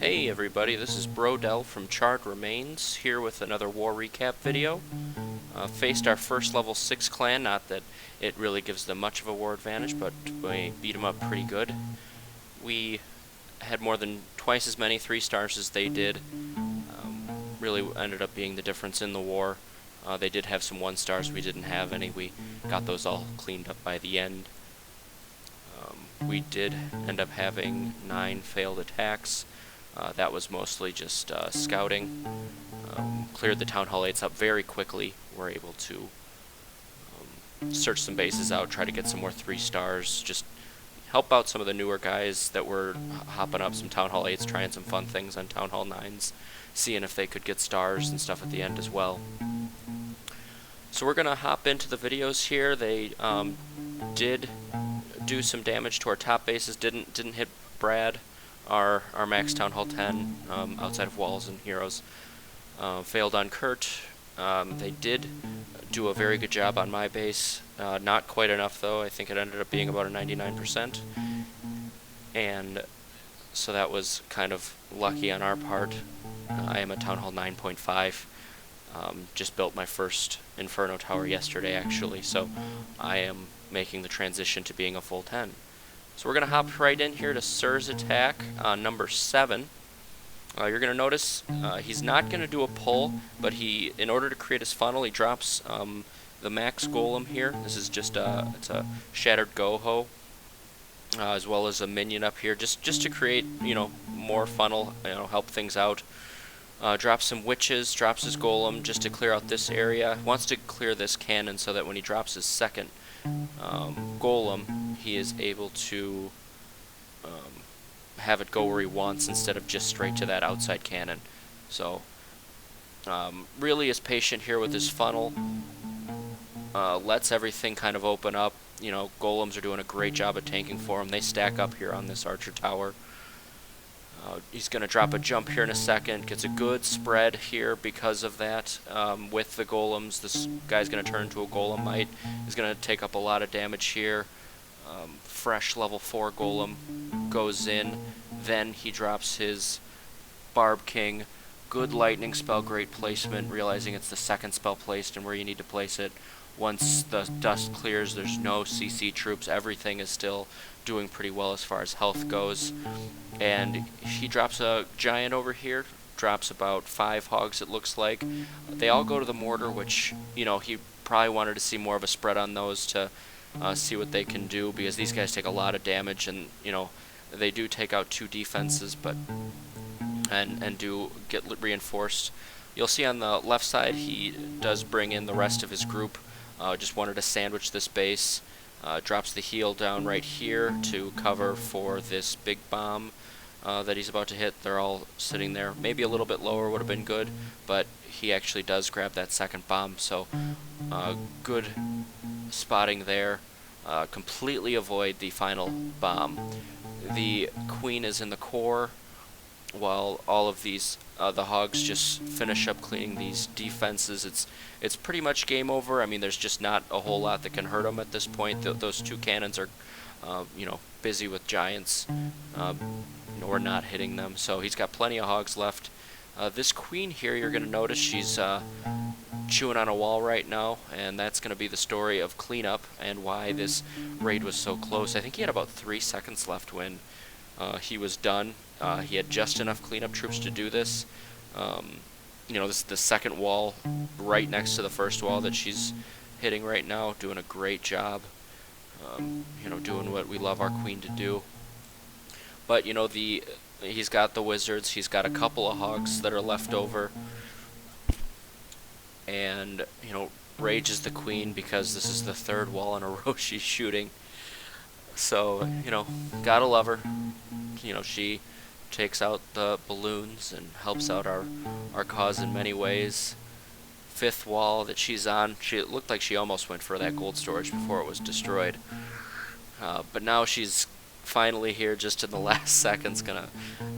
Hey everybody, this is Brodell from Charred Remains, here with another war recap video. Faced our first level 6 clan, not that it really gives them much of a war advantage, but we beat them up pretty good. We had more than twice as many 3 stars as they did. Really ended up being the difference in the war. They did have some 1 stars, we didn't have any. We got those all cleaned up by the end. We did end up having 9 failed attacks. That was mostly just scouting. Cleared the Town Hall 8s up very quickly. We're able to search some bases out, try to get some more 3 stars, just help out some of the newer guys that were hopping up some Town Hall 8s, trying some fun things on Town Hall 9s, seeing if they could get stars and stuff at the end as well. So we're going to hop into the videos here. They did do some damage to our top bases, didn't hit Brad, our max Town Hall 10, outside of walls and heroes. Failed on Kurt. They did do a very good job on my base. Not quite enough though. I think it ended up being about a 99%. And so that was kind of lucky on our part. I am a Town Hall 9.5. Just built my first Inferno Tower yesterday actually, so I am making the transition to being a full 10. So we're going to hop right in here to Sir's attack on number 7. You're going to notice he's not going to do a pull, but in order to create his funnel, he drops the max golem here. This is just it's a Shattered Goho, as well as a minion up here, just to create, more funnel, help things out. Drops some witches, drops his golem just to clear out this area. Wants to clear this cannon so that when he drops his second golem, he is able to have it go where he wants instead of just straight to that outside cannon. So really is patient here with his funnel. Lets everything kind of open up. Golems are doing a great job of tanking for him. They stack up here on this archer tower. He's going to drop a jump here in a second, gets a good spread here because of that. With the golems, this guy's going to turn into a golemite. He's going to take up a lot of damage here. Fresh level 4 golem goes in. Then he drops his Barb King. Good lightning spell, great placement, realizing it's the second spell placed and where you need to place it. Once the dust clears, there's no CC troops. Everything is still doing pretty well as far as health goes. And he drops a giant over here, drops about 5 hogs it looks like. They all go to the mortar, which, he probably wanted to see more of a spread on those to see what they can do, because these guys take a lot of damage, and, they do take out 2 defenses, but and do get reinforced. You'll see on the left side he does bring in the rest of his group. Just wanted to sandwich this base. Drops the heal down right here to cover for this big bomb that he's about to hit. They're all sitting there. Maybe a little bit lower would have been good, but he actually does grab that second bomb, so good spotting there. Completely avoid the final bomb. The queen is in the core, while all of these the hogs just finish up cleaning these defenses. It's pretty much game over. I mean, there's just not a whole lot that can hurt them at this point. Those 2 cannons are busy with giants. We're not hitting them, so he's got plenty of hogs left. This queen here, you're going to notice she's chewing on a wall right now, and that's going to be the story of cleanup and why this raid was so close. I think he had about 3 seconds left when he was done. He had just enough cleanup troops to do this. This is the second wall right next to the first wall that she's hitting right now, doing a great job. Doing what we love our queen to do. But, he's got the wizards, he's got a couple of hogs that are left over. And, rages the queen because this is the 3rd wall in a row she's shooting. So, gotta love her. She takes out the balloons and helps out our cause in many ways. 5th wall that she's on, it looked like she almost went for that gold storage before it was destroyed. But now she's finally here just in the last seconds gonna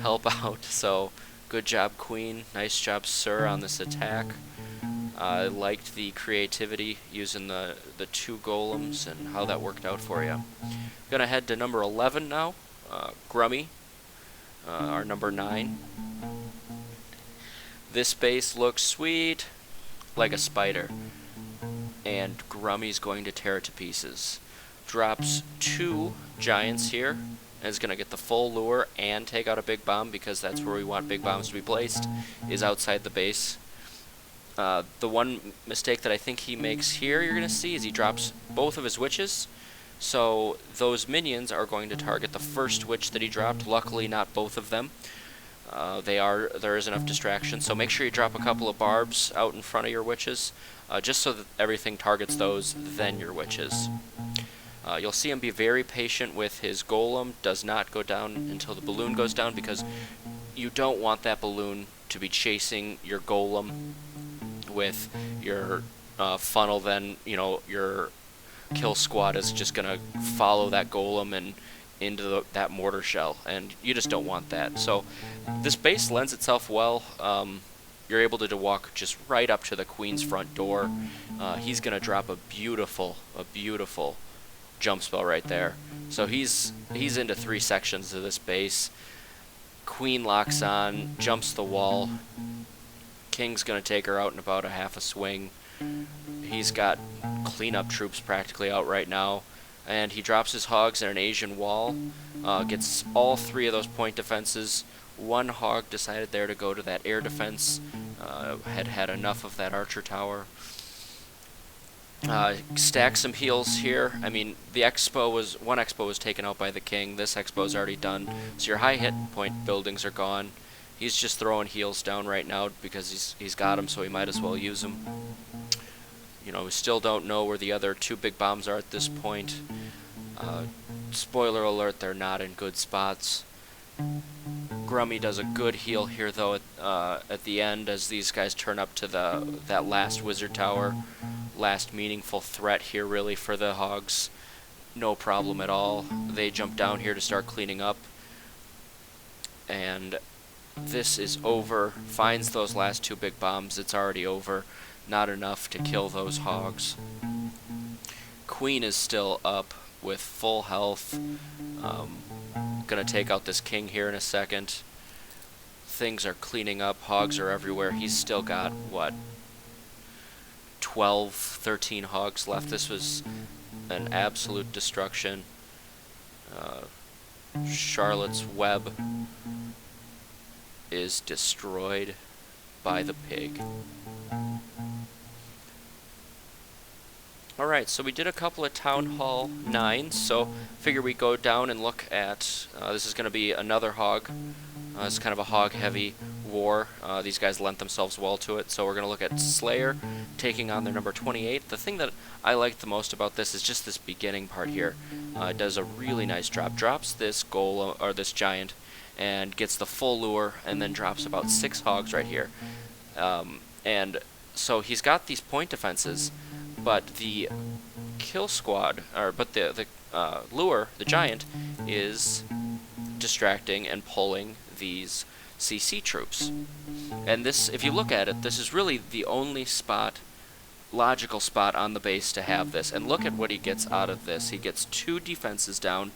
help out. So good job, queen. Nice job, sir, on this attack. I liked the creativity using the 2 golems and how that worked out for you. Gonna head to number 11 now, Grummy. our number 9. This base looks sweet, like a spider, and Grummy's going to tear it to pieces. Drops 2 giants here, and is going to get the full lure and take out a big bomb, because that's where we want big bombs to be placed, is outside the base. The one mistake that I think he makes here, you're going to see, is he drops both of his witches. So those minions are going to target the first witch that he dropped. Luckily, not both of them. There is enough distraction, so make sure you drop a couple of barbs out in front of your witches, just so that everything targets those, then your witches. You'll see him be very patient with his golem. Does not go down until the balloon goes down, because you don't want that balloon to be chasing your golem with your funnel. Then, you know, your kill squad is just going to follow that golem and into that mortar shell, and you just don't want that. So this base lends itself well. You're able to walk just right up to the queen's front door. He's going to drop a beautiful jump spell right there. So he's into 3 sections of this base. Queen locks on, jumps the wall. King's going to take her out in about a half a swing. He's got cleanup troops practically out right now. And he drops his hogs in an Asian wall, gets all 3 of those point defenses. One hog decided there to go to that air defense, had enough of that archer tower. Stack some heals here. I mean, one expo was taken out by the king. This expo is already done, so your high hit point buildings are gone. He's just throwing heals down right now because he's got them, so he might as well use them. You know, we still don't know where the other 2 big bombs are at this point. Spoiler alert, they're not in good spots. Grummy does a good heal here, though, at the end, as these guys turn up to that last wizard tower. Last meaningful threat here, really, for the hogs. No problem at all. They jump down here to start cleaning up. And this is over. Finds those last 2 big bombs. It's already over. Not enough to kill those hogs. Queen is still up with full health. Gonna take out this king here in a second. Things are cleaning up. Hogs are everywhere. He's still got, what, 12, 13 hogs left. This was an absolute destruction. Charlotte's Web is destroyed by the pig. Alright, so we did a couple of Town Hall 9s, so figure we go down and look at, this is going to be another hog. It's kind of a hog-heavy war. These guys lent themselves well to it, so we're going to look at Slayer taking on their number 28. The thing that I like the most about this is just this beginning part here. It does a really nice drop. Drops this golem, or this giant, and gets the full lure, and then drops about 6 hogs right here. And so he's got these point defenses, but the kill squad, but the lure, the giant, is distracting and pulling these CC troops. And this, if you look at it, this is really the only logical spot on the base to have this. And look at what he gets out of this. He gets 2 defenses down,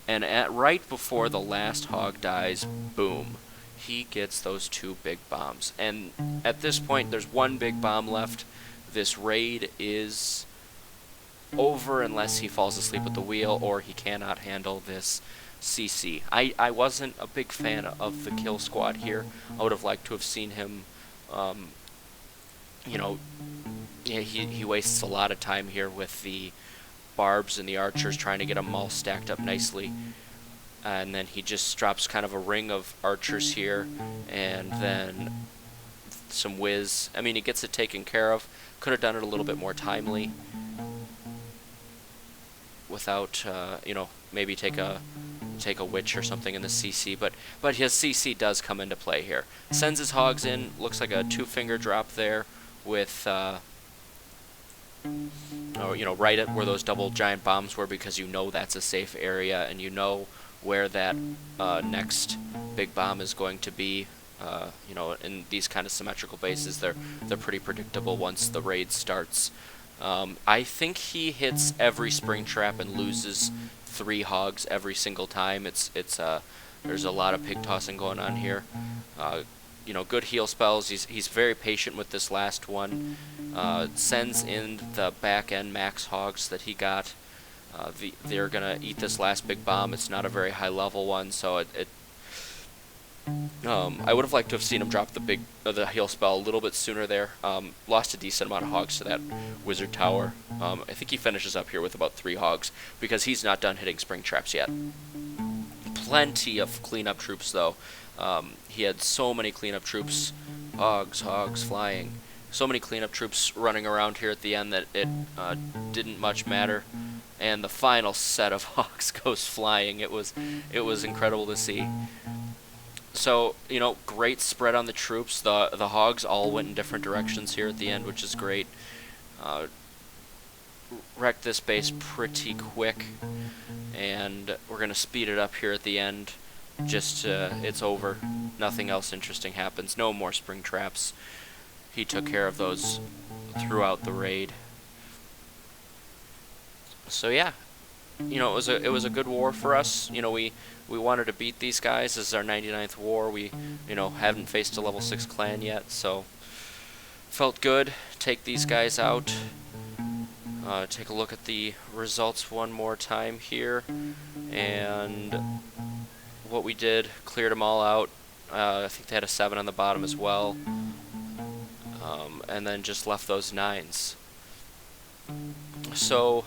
and right before the last hog dies, boom, he gets those 2 big bombs. And at this point, there's 1 big bomb left. This raid is over unless he falls asleep at the wheel or he cannot handle this CC. I wasn't a big fan of the kill squad here. I would have liked to have seen him, you know, yeah, he wastes a lot of time here with the barbs and the archers trying to get them all stacked up nicely. And then he just drops kind of a ring of archers here, and then some whiz. I mean, he gets it taken care of. Could have done it a little bit more timely without, you know, maybe take a witch or something in the CC, but his CC does come into play here. Sends his hogs in, looks like a 2-finger drop there with, you know, right at where those double giant bombs were, because you know that's a safe area and you know where that next big bomb is going to be. You know, in these kind of symmetrical bases, they're pretty predictable once the raid starts. I think he hits every spring trap and loses 3 hogs every single time. It's There's a lot of pig tossing going on here. You know, good heal spells. He's very patient with this last one. Sends in the back end max hogs that he got. They're gonna eat this last big bomb. It's not a very high level one, so I would have liked to have seen him drop the heal spell a little bit sooner there. Lost a decent amount of hogs to that wizard tower. I think he finishes up here with about 3 hogs because he's not done hitting spring traps yet. Plenty of cleanup troops though. He had so many cleanup troops, hogs flying. So many cleanup troops running around here at the end that it didn't much matter. And the final set of hogs goes flying. It was incredible to see. So, you know, great spread on the troops. The hogs all went in different directions here at the end, which is great. Wrecked this base pretty quick, and we're going to speed it up here at the end. Just, it's over. Nothing else interesting happens. No more spring traps. He took care of those throughout the raid. So yeah, you know, it was a good war for us. You know, we wanted to beat these guys. This is our 99th war. We, you know, haven't faced a level 6 clan yet, so felt good. Take these guys out. Take a look at the results one more time here, and what we did, cleared them all out. I think they had a 7 on the bottom as well, and then just left those 9s. So,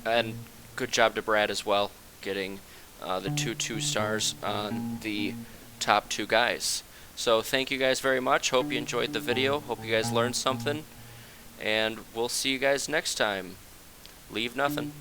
and good job to Brad as well, getting the 2 stars on the top 2 guys. So thank you guys very much. Hope you enjoyed the video. Hope you guys learned something. And we'll see you guys next time. Leave nothing.